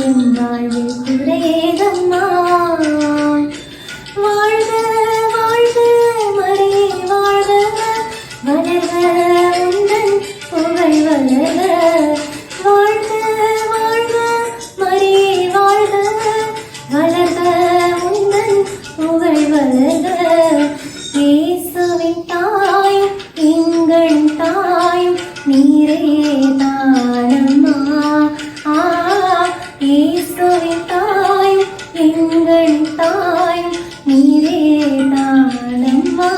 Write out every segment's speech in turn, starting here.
என் வாழ்வில் குறையேதம்மா. வாழ்க வாழ்க மரியே வாழ்க, வளர்க உந்தன் புகழ் வளர்க. வாழ்க வாழ்க மரியே வாழ்க, வளர்க உந்தன் புகழ் வளர்க. இயேசுவின் தாயும் எங்களின் தாயும் நீரே தானம்மா. இயேசுவின் தாயும் எங்களின் தாயும் நீரே தானம்மா.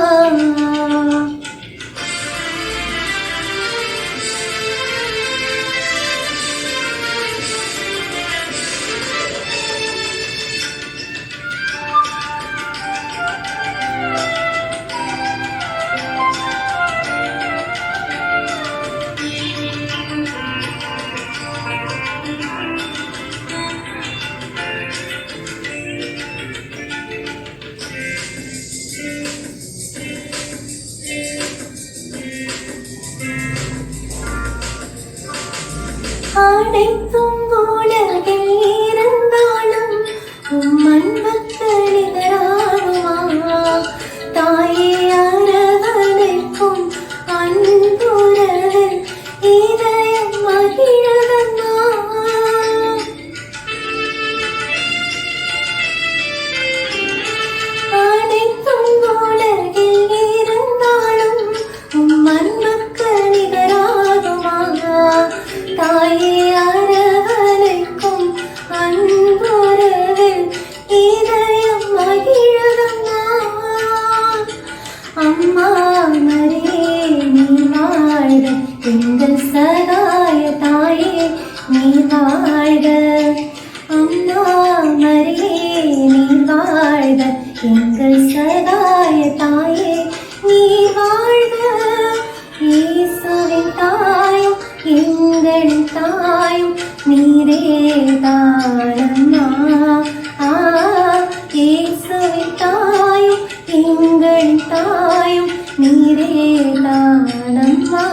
அனைத்தும் உலகில் இருந்தாலும் உம் அன்புக்கு நிகராகுமா. தாயே அரவணைக்கும் அன்புறவில் இதயம் மகிழதம்மா. அனைத்தும் உலகில் இருந்தாலும் உம் அன்புக்கு நிகராகுமா. தாயே அரவணைக்கும் அன்புறவில் இதயம் மகிழதம்மா. அம்மா மரியே நீ வாழ்க, எங்கள் சகாய தாயே நீ வாழ்க. அம்மா மரியே நீ வாழ்க, எங்கள் சகாய தாயே நீ வாழ்க. இயேசுவின் தாயும் எங்களின் தாயும் நீரே தானம்மா. இயேசுவின் தாயும் எங்களின் தாயும் நீரே தானம்மா.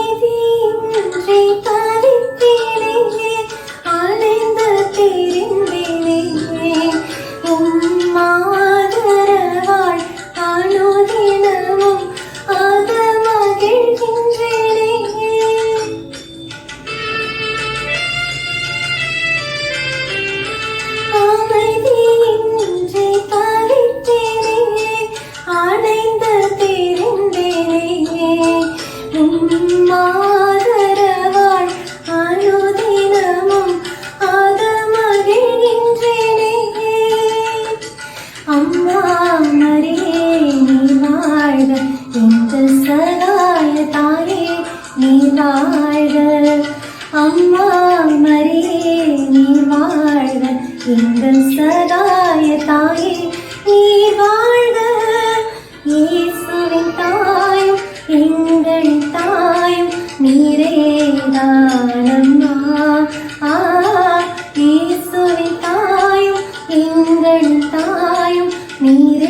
அமைதியின்றி தவித்தேனே, அலைந்து திரிந்தேனே. உம் ஆதரவால் அனுதினமும் அக மகிழ்கின்றேனே. அமைதியின்றி தவித்தேனே, அலைந்து திரிந்தேனே. உம் ஆதரவால் அனுதினமும் அக மகிழ்கின்றேனே. அம்மா மரியே நீ வாழ்க, எங்கள் சகாய தாயே நீ வாழ்க. அம்மா மரியே நீ வாழ்க, எங்கள் சகாய தாயே நீ வாழ்க. இயேசுவின் தாயும் எங்களின் தாயும் நீரே தானம்மா. இயேசுவின் தாயும் எங்களின் தாயும் நீரே